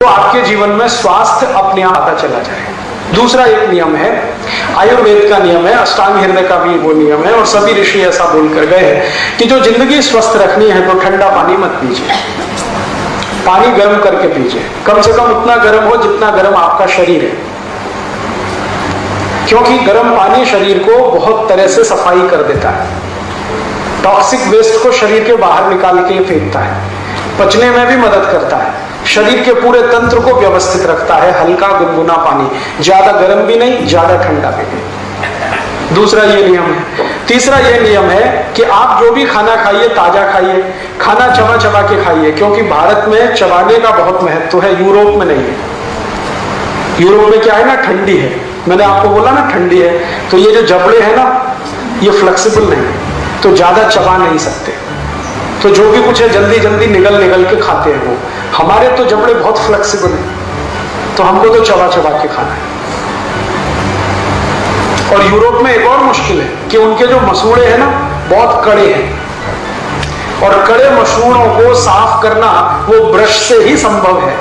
आपके जीवन में स्वास्थ्य अपने आप आता चला जाए। दूसरा एक नियम है, आयुर्वेद का नियम है, अष्टांग हृदय का भी वो नियम है, और सभी ऋषि ऐसा बोलकर गए हैं कि जो जिंदगी स्वस्थ रखनी है तो ठंडा पानी मत पीजिए, पानी गर्म करके पीजिए, कम से कम उतना गर्म हो जितना गर्म आपका शरीर है, क्योंकि गर्म पानी शरीर को बहुत तरह से सफाई कर देता है, टॉक्सिक वेस्ट को शरीर के बाहर निकाल के फेंकता है, पचने में भी मदद करता है, शरीर के पूरे तंत्र को व्यवस्थित रखता है। हल्का गुनगुना पानी, ज्यादा गर्म भी नहीं, ज्यादा ठंडा भी नहीं। दूसरा ये नियम है। तीसरा ये नियम है कि आप जो भी खाना खाइए ताजा खाइए, खाना चबा चबा के खाइए, क्योंकि भारत में चबाने का बहुत महत्व है, यूरोप में नहीं है। यूरोप में क्या है ना, ठंडी है, मैंने आपको बोला ना ठंडी है, तो ये जो जबड़े हैं ना ये फ्लेक्सिबल नहीं है, तो ज्यादा चबा नहीं सकते, तो जो भी कुछ है जल्दी जल्दी निगल निगल के खाते हैं वो। हमारे तो जबड़े बहुत फ्लेक्सिबल हैं, तो हमको तो चबा चबा के खाना है। और यूरोप में एक और मुश्किल है कि उनके जो मसूड़े हैं ना बहुत कड़े हैं, और कड़े मसूड़ों को साफ करना वो ब्रश से ही संभव है,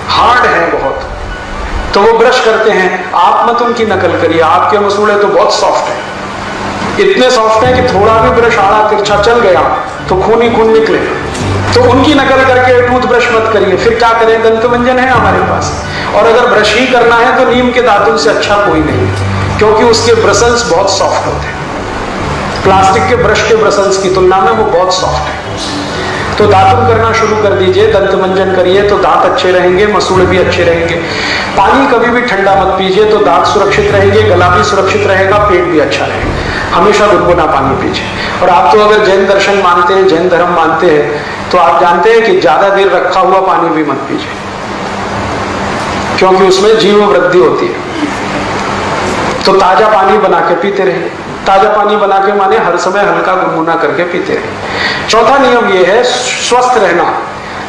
हार्ड है बहुत, तो वो ब्रश करते हैं। आप मत उनकी नकल करिए, आपके मसूड़े तो बहुत सॉफ्ट है, इतने सॉफ्ट है कि थोड़ा भी ब्रश आड़ा तिरछा चल गया तो खून ही खून निकले, तो उनकी नकल करके टूथब्रश मत करिए। फिर क्या करें, दंत मंजन है हमारे पास, और अगर ब्रश ही करना है तो नीम के दातुन से अच्छा कोई नहीं, क्योंकि उसके ब्रसल्स बहुत सॉफ्ट होते हैं, प्लास्टिक के ब्रश के ब्रसल्स की तुलना में वो बहुत सॉफ्ट है। तो दातुन करना शुरू कर दीजिए, दंत मंजन करिए तो दांत अच्छे रहेंगे, मसूड़े भी अच्छे रहेंगे। पानी कभी भी ठंडा मत पीजिए, तो दांत सुरक्षित रहेंगे, गला भी सुरक्षित रहेगा, पेट भी अच्छा रहेगा। हमेशा गुनगुना पानी पीजिए। और आप तो अगर जैन दर्शन मानते हैं, जैन धर्म मानते हैं, तो आप जानते हैं कि ज्यादा देर रखा हुआ पानी भी मत पीजिए, क्योंकि उसमें जीव वृद्धि होती है। तो ताजा पानी बना के पीते रहे, ताजा पानी बना के माने हर समय हल्का गुनगुना करके पीते रहे। चौथा नियम यह है स्वस्थ रहना,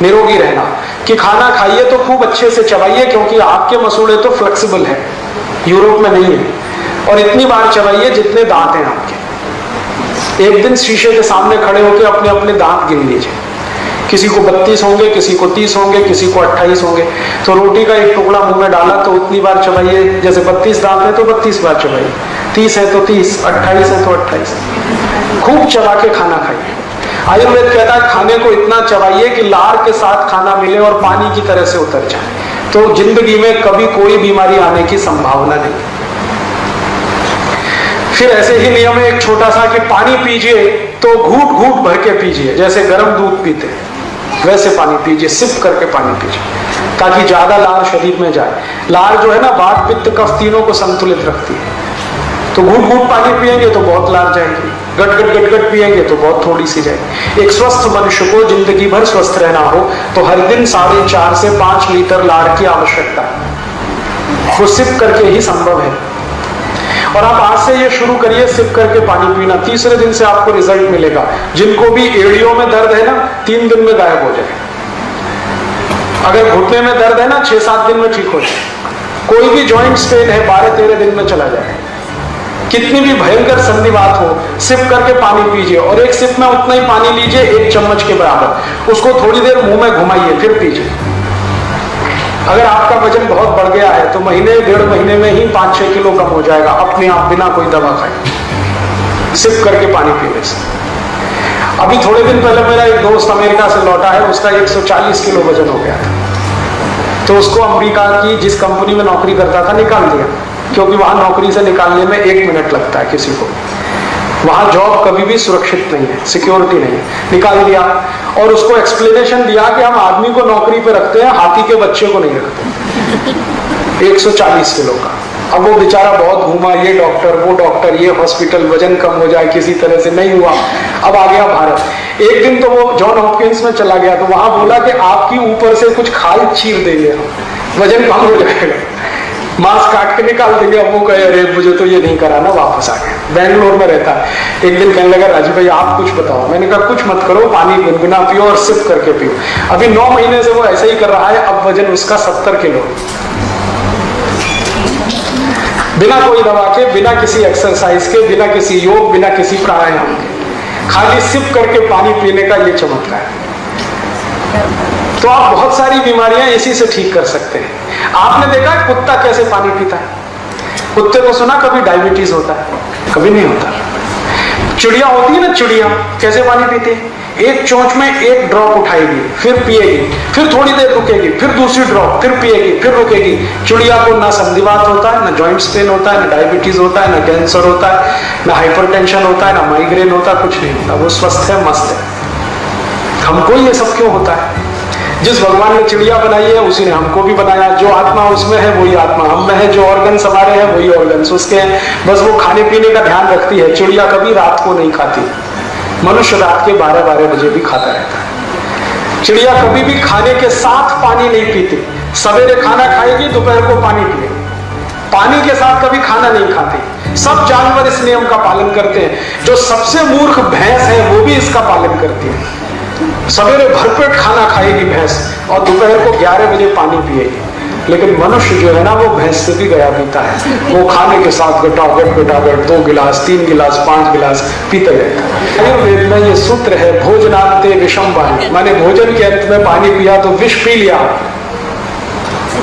निरोगी रहना, कि खाना खाइए तो खूब अच्छे से चबाइए, क्योंकि आपके मसूड़े तो फ्लेक्सिबल है, यूरोप में नहीं है, और इतनी बार चबाइए जितने दांत हैं आपके। एक दिन शीशे के सामने खड़े होकर अपने अपने दांत गिन लीजिए, किसी को 32 होंगे, किसी को 30 होंगे, किसी को 28 होंगे, तो रोटी का एक टुकड़ा मुंह में डाला तो उतनी बार चबाइए, जैसे 32 दांत है तो 32 बार चबाइए, 30 है तो 30, 28 है तो 28, खूब चबा के खाना खाइए। आयुर्वेद कहता है खाने को इतना चबाइए कि लार के साथ खाना मिले और पानी की तरह से उतर जाए, तो जिंदगी में कभी कोई बीमारी आने की संभावना नहीं। फिर ऐसे ही नियम है एक छोटा सा कि पानी पीजिए तो घूट घूट भर के पीजिए, जैसे गर्म दूध पीते वैसे पानी पीजिए, सिप करके पानी पीजिए, ताकि ज्यादा लार शरीर में जाए। लार जो है ना वात पित्त कफ तीनों को संतुलित रखती है, तो घूट घूट पानी पिएंगे तो बहुत लार जाएगी, गट गट गट गट पिएंगे तो बहुत थोड़ी सी जाएगी। एक स्वस्थ मनुष्य को जिंदगी भर स्वस्थ रहना हो तो हर दिन 4.5 से 5 लीटर लार की आवश्यकता है, वो सिप करके ही संभव है। और आप आज से ये शुरू करिए सिप करके पानी पीना, तीसरे दिन से आपको रिजल्ट मिलेगा। जिनको भी एड़ियों में दर्द है ना 3 दिन में गायब हो जाए, अगर घुटने में दर्द है ना 6-7 दिन में ठीक हो जाए, कोई भी जॉइंट स्ट्रेन है 12-13 दिन में चला जाए। कितनी भी भयंकर संधिवात हो, सिप करके पानी पीजिए, और एक सिप में उतना ही पानी लीजिए 1 चम्मच के बराबर, उसको थोड़ी देर मुंह में घुमाइए फिर पीजिए। अगर आपका वजन बहुत बढ़ गया है तो महीने 1.5 महीने में ही 5-6 किलो कम हो जाएगा अपने आप, बिना कोई दवा खाए, सिप करके पानी पीने से। अभी थोड़े दिन पहले मेरा एक दोस्त अमेरिका से लौटा है, उसका 140 किलो वजन हो गया था, तो उसको अमेरिका की जिस कंपनी में नौकरी करता था निकाल दिया, क्योंकि वहां नौकरी से निकालने में 1 मिनट लगता है किसी को, वहां जॉब कभी भी सुरक्षित नहीं है, सिक्योरिटी नहीं है, निकाल दिया। और उसको एक्सप्लेनेशन दिया कि हम आदमी को नौकरी पे रखते हैं, हाथी के बच्चे को नहीं रखते। 140 किलो का। अब वो बेचारा बहुत घूमा, ये डॉक्टर वो डॉक्टर, ये हॉस्पिटल, वजन कम हो जाए किसी तरह से, नहीं हुआ। अब आ गया भारत। एक दिन तो वो जॉन हॉपकिंस में चला गया, तो वहां बोला कि आपकी ऊपर से कुछ खाल चीर देंगे हम, वजन कम हो जाएगा, मांस काट के निकाल देंगे। अब वो कहे अरे मुझे तो ये नहीं कराना, वापस आ गया। बेंगलोर में रहता है। एक दिन कहने लगा राजीव भाई आप कुछ बताओ। मैंने कहा कुछ मत करो, पानी गुनगुना पियो और सिप करके पियो। अभी 9 महीने से वो ऐसे ही कर रहा है। अब वजन उसका 70 किलो, बिना कोई दवा के, बिना किसी एक्सरसाइज के, बिना किसी योग, बिना किसी प्राणायाम के, खाली सिप करके पानी पीने का ये चमत्कार है। तो आप बहुत सारी बीमारियां इसी से ठीक कर सकते हैं। आपने देखा है कुत्ता कैसे पानी पीता है? कुत्ते को सुना कभी डायबिटीज होता है? कभी नहीं होता। चिड़िया होती है ना, चिड़िया कैसे पानी पीती है? एक चोंच में एक ड्रॉप उठाएगी, फिर पिएगी, फिर थोड़ी देर रुकेगी, फिर दूसरी ड्रॉप, फिर पिएगी, फिर रुकेगी। चिड़िया को ना संधिवात होता है, ना जॉइंट्स पेन होता है, ना डायबिटीज होता है, ना कैंसर होता है, ना हाइपरटेंशन होता है, ना माइग्रेन होता है, कुछ नहीं होता। वो स्वस्थ है, मस्त है। हमको ये सब क्यों होता है? जिस भगवान ने चिड़िया बनाई है उसी ने हमको भी बनाया। जो आत्मा उसमें है वही आत्मा हम में है, जो ऑर्गन्स हमारे हैं वही ऑर्गन्स उसके हैं। बस वो खाने पीने का ध्यान रखती है। चिड़िया कभी रात को नहीं खाती, मनुष्य रात के 12-12 बजे भी खाता रहता है। चिड़िया कभी भी खाने के साथ पानी नहीं पीती। सवेरे खाना खाएगी, दोपहर को पानी पिएगी, पानी के साथ कभी खाना नहीं खाती। सब जानवर इस नियम का पालन करते हैं। जो सबसे मूर्ख भैंस है वो भी इसका पालन करती है। सवेरे भरपेट खाना खाएगी भैंस और दोपहर को 11 बजे पानी पिएगी। लेकिन मनुष्य जो है ना, वो भैंस से भी गया पीता है। वो खाने के साथ गटागट 2 गिलास, 3 गिलास, 5 गिलास पीते रहता है। आयुर्वेद में ये सूत्र है, भोजनांते विषम वाणी, माने भोजन के अंत में पानी पिया तो विष पी लिया।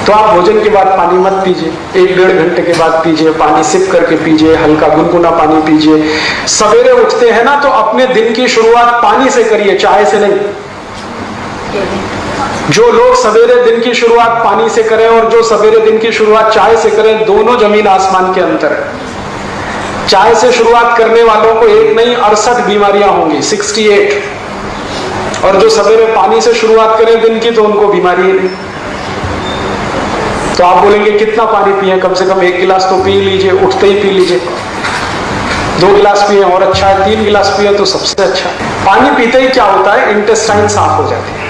तो आप भोजन के बाद पानी मत पीजिए, 1-1.5 घंटे के बाद पीजिए, पानी सिप करके पीजिए, हल्का गुनगुना पानी पीजिए। सवेरे उठते हैं ना तो अपने दिन की शुरुआत पानी से करिए, चाय से नहीं। जो लोग सवेरे दिन की शुरुआत पानी से करें और जो सवेरे दिन की शुरुआत चाय से करें, दोनों जमीन आसमान के अंतर है। चाय से शुरुआत करने वालों को एक नहीं 68 बीमारियां होंगी, 68। और जो सवेरे पानी से शुरुआत करें दिन की तो उनको बीमारी नहीं। तो आप बोलेंगे कितना पानी पिए? कम से कम 1 गिलास तो पी लीजिए, उठते ही पी लीजिए। 2 गिलास पिए और अच्छा है, 3 गिलास पिए तो सबसे अच्छा है। पानी पीते ही क्या होता है? इंटेस्टाइन साफ हो जाती है।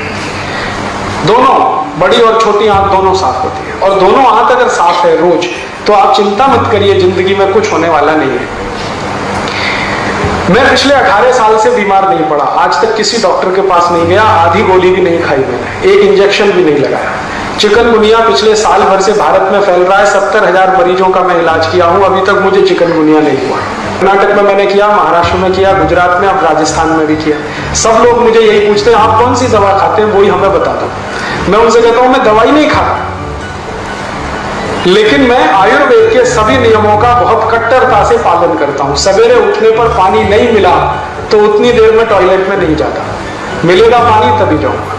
दोनों, बड़ी और छोटी आंत दोनों साफ होती है। और दोनों आंत अगर साफ है रोज, तो आप चिंता मत करिए, जिंदगी में कुछ होने वाला नहीं है। मैं पिछले 18 साल से बीमार नहीं पड़ा, आज तक किसी डॉक्टर के पास नहीं गया, आधी गोली भी नहीं खाई मैंने, एक इंजेक्शन भी नहीं लगाया। चिकनगुनिया पिछले साल भर से भारत में फैल रहा है, 70,000 मरीजों का मैं इलाज किया हूं, अभी तक मुझे चिकनगुनिया नहीं हुआ। कर्नाटक में मैंने किया, महाराष्ट्र में किया, गुजरात में, अब राजस्थान में भी किया। सब लोग मुझे यही पूछते हैं आप कौन सी दवा खाते हैं, वही हमें बता दो। मैं उनसे कहता हूं मैं दवाई नहीं खाता, लेकिन मैं आयुर्वेद के सभी नियमों का बहुत कट्टरता से पालन करता हूं। सवेरे उठने पर पानी नहीं मिला तो उतनी देर में टॉयलेट में नहीं जाता, मिलेगा पानी तभी जाऊंगा।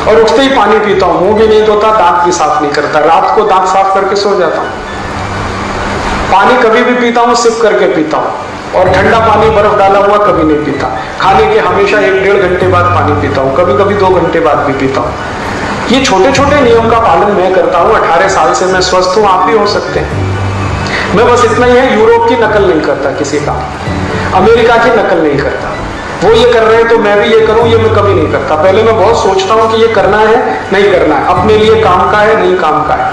और उठते ही पानी पीता हूं, मुंह भी नहीं धोता, दांत भी साफ नहीं करता, रात को दांत साफ करके सो जाता हूं। पानी कभी भी पीता हूं सिप करके पीता हूं, और ठंडा पानी बर्फ डाला हुआ कभी नहीं पीता। खाने के हमेशा 1-1.5 घंटे बाद पानी पीता हूं, कभी कभी 2 घंटे बाद भी पीता हूं। ये छोटे छोटे नियम का पालन मैं करता हूं, 18 साल से मैं स्वस्थ हूं, आप भी हो सकते हैं। मैं बस इतना ही है, यूरोप की नकल नहीं करता किसी का, अमेरिका की नकल नहीं करता। वो ये कर रहे हैं तो मैं भी ये करूं, ये मैं कभी नहीं करता। पहले मैं बहुत सोचता हूं कि ये करना है नहीं करना है, अपने लिए काम का है नहीं काम का है।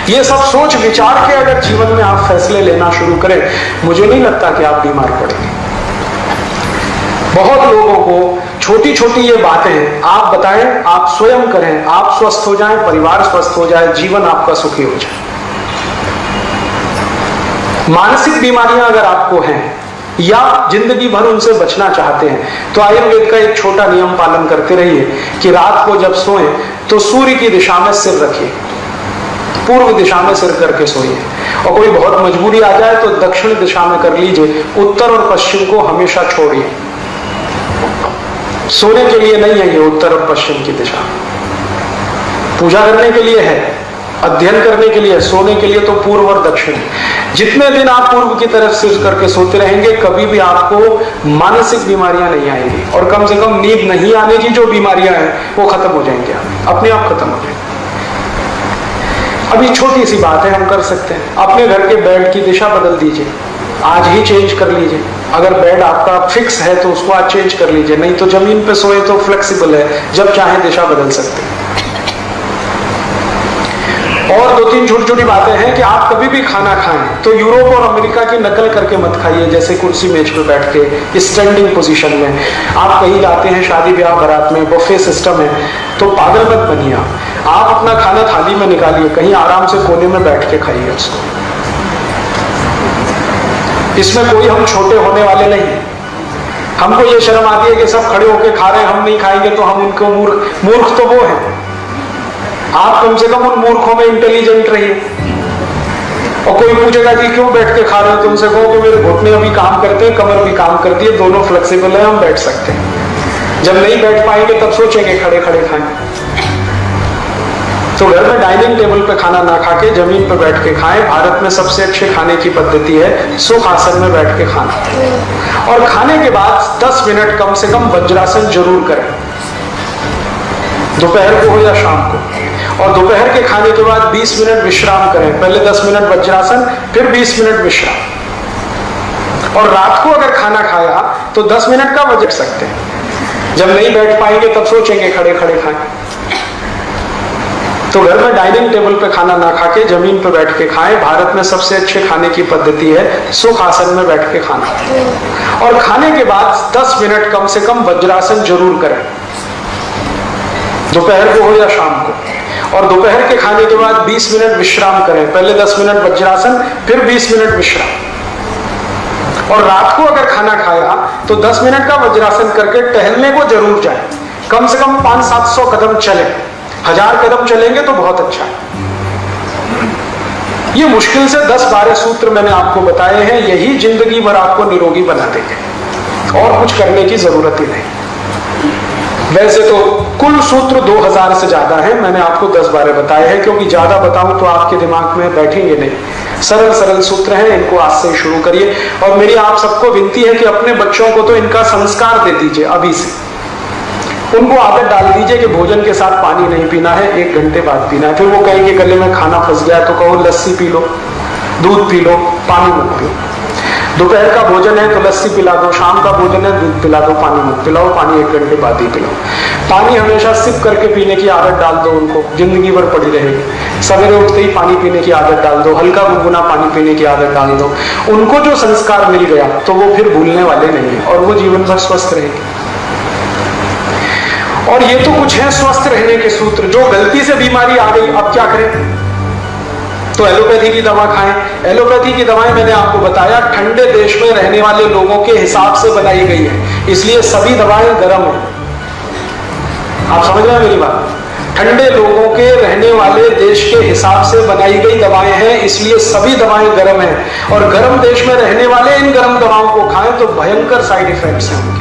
ये सब सोच विचार के अगर जीवन में आप फैसले लेना शुरू करें, मुझे नहीं लगता कि आप बीमार पड़ेंगे। बहुत लोगों को छोटी छोटी ये बातें आप बताएं, आप स्वयं करें, आप स्वस्थ हो जाएं, परिवार स्वस्थ हो जाए, जीवन आपका सुखी हो जाए। मानसिक बीमारियां अगर आपको हैं या जिंदगी भर उनसे बचना चाहते हैं, तो आयुर्वेद का एक छोटा नियम पालन करते रहिए कि रात को जब सोएं तो सूर्य की दिशा में सिर रखिए, पूर्व दिशा में सिर करके सोइए। और कोई बहुत मजबूरी आ जाए तो दक्षिण दिशा में कर लीजिए, उत्तर और पश्चिम को हमेशा छोड़िए। सोने के लिए नहीं है ये उत्तर और पश्चिम की दिशा, पूजा करने के लिए है, अध्ययन करने के लिए, सोने के लिए तो पूर्व और दक्षिण। जितने दिन आप पूर्व की तरफ सिर करके सोते रहेंगे, कभी भी आपको मानसिक बीमारियां नहीं आएंगी, और कम से कम नींद नहीं आने की जो बीमारियां हैं वो खत्म हो जाएंगी, अपने आप खत्म हो जाएंगी। अभी छोटी सी बात है, हम कर सकते हैं, अपने घर के बेड की दिशा बदल दीजिए, आज ही चेंज कर लीजिए। अगर बेड आपका फिक्स है तो उसको आज चेंज कर लीजिए, नहीं तो जमीन पे सोए तो फ्लेक्सिबल है, जब चाहे दिशा बदल सकते हैं। और 2-3 छोटी छोटी बातें हैं कि आप कभी भी खाना खाएं तो यूरोप और अमेरिका की नकल करके मत खाइए, जैसे कुर्सी मेज पे बैठ के स्टैंडिंग पोजीशन में। आप कहीं जाते हैं शादी ब्याह बारात में, बुफे सिस्टम है, तो पागल मत बनिए। आप अपना खाना थाली में निकालिए, कहीं आराम से कोने में बैठ के खाइए उसको। इसमें कोई हम छोटे होने वाले नहीं, हमको ये शर्म आती है कि सब खड़े होके खा रहे हैं, हम नहीं खाएंगे तो हम उनको मूर्ख तो वो है। आप कम से कम उन मूर्खों में इंटेलिजेंट रहिए। और कोई पूछेगा कि क्यों बैठ के खा रहे हो, तुमसे कहो कि मेरे घुटने अभी काम करते हैं, कमर भी काम करती है, दोनों फ्लेक्सिबल है, हम बैठ सकते हैं। जब नहीं बैठ पाएंगे तब सोचेंगे खड़े खड़े खाएं। तो घर में डाइनिंग टेबल पे खाना ना खा के जमीन पे बैठ के खाएं। भारत में सबसे अच्छे खाने की पद्धति है सुख आसन में बैठ के खाना। और खाने के बाद 10 मिनट कम से कम वज्रासन जरूर करें, दोपहर को हो या शाम को। और दोपहर के खाने के बाद 20 मिनट विश्राम करें, पहले 10 मिनट वज्रासन, फिर 20 मिनट विश्राम। और रात को अगर खाना खाया तो 10 मिनट का वज्र सकते हैं। जब नहीं बैठ पाएंगे तब सोचेंगे खड़े खड़े खाएं। तो घर में डाइनिंग टेबल पे खाना ना खा के जमीन पे बैठ के खाएं। भारत में सबसे अच्छे खाने की पद्धति है सुख आसन में बैठ के खाना। और खाने के बाद 10 मिनट कम से कम वज्रासन जरूर करें, दोपहर को हो या शाम को। और दोपहर के खाने के बाद 20 मिनट विश्राम करें, पहले 10 मिनट वज्रासन, फिर 20 मिनट विश्राम। और रात को अगर खाना खाया तो 10 मिनट का वज्रासन करके टहलने को जरूर जाए, कम से कम 500-700 कदम चले। 1000 कदम चलेंगे तो बहुत अच्छा है। ये मुश्किल से 10-12 सूत्र मैंने आपको बताए हैं, यही जिंदगी भर आपको निरोगी बना देंगे और कुछ करने की जरूरत ही नहीं। वैसे तो कुल सूत्र 2000 से ज्यादा है, मैंने आपको 10-12 बताए हैं, क्योंकि ज्यादा बताऊं तो आपके दिमाग में बैठेंगे नहीं। सरल सरल सूत्र हैं, इनको आज से शुरू करिए। और मेरी आप सबको विनती है कि अपने बच्चों को तो इनका संस्कार दे दीजिए अभी से। उनको आदत डाल दीजिए कि भोजन के साथ पानी नहीं पीना है, 1 घंटे बाद पीना है। फिर वो कहेंगे गले में खाना फंस गया तो कहो लस्सी पी लो, दूध पी लो, पानी मत पियो। दोपहर का भोजन है तो लस्सी पिला दो, शाम का भोजन है दूध पिला दो, पानी मत पिलाओ, पानी 1 घंटे बाद ही पिलाओ। पानी हमेशा सिप करके पीने की आदत डाल दो उनको, जिंदगी भर पड़ी रहेगी। सवेरे उठते ही पानी पीने की आदत डाल दो, हल्का गुनगुना पानी पीने की आदत डाल दो। उनको जो संस्कार मिल गया तो वो फिर भूलने वाले नहीं है और वो जीवन भर स्वस्थ रहेगी। और ये तो कुछ है स्वस्थ रहने के सूत्र। जो गलती से बीमारी आ गई अब क्या करें? तो एलोपैथी की दवा खाएं। एलोपैथी की दवाएं मैंने आपको बताया ठंडे देश में रहने वाले लोगों के हिसाब से बनाई गई है, इसलिए सभी दवाएं गर्म है। आप समझ रहे हैं मेरी बात? ठंडे लोगों के रहने वाले देश के हिसाब से बनाई गई दवाएं हैं, इसलिए सभी दवाएं गर्म हैं। और गर्म देश में रहने वाले इन गर्म दवाओं को खाएं तो भयंकर साइड इफेक्ट्स हैं उनके।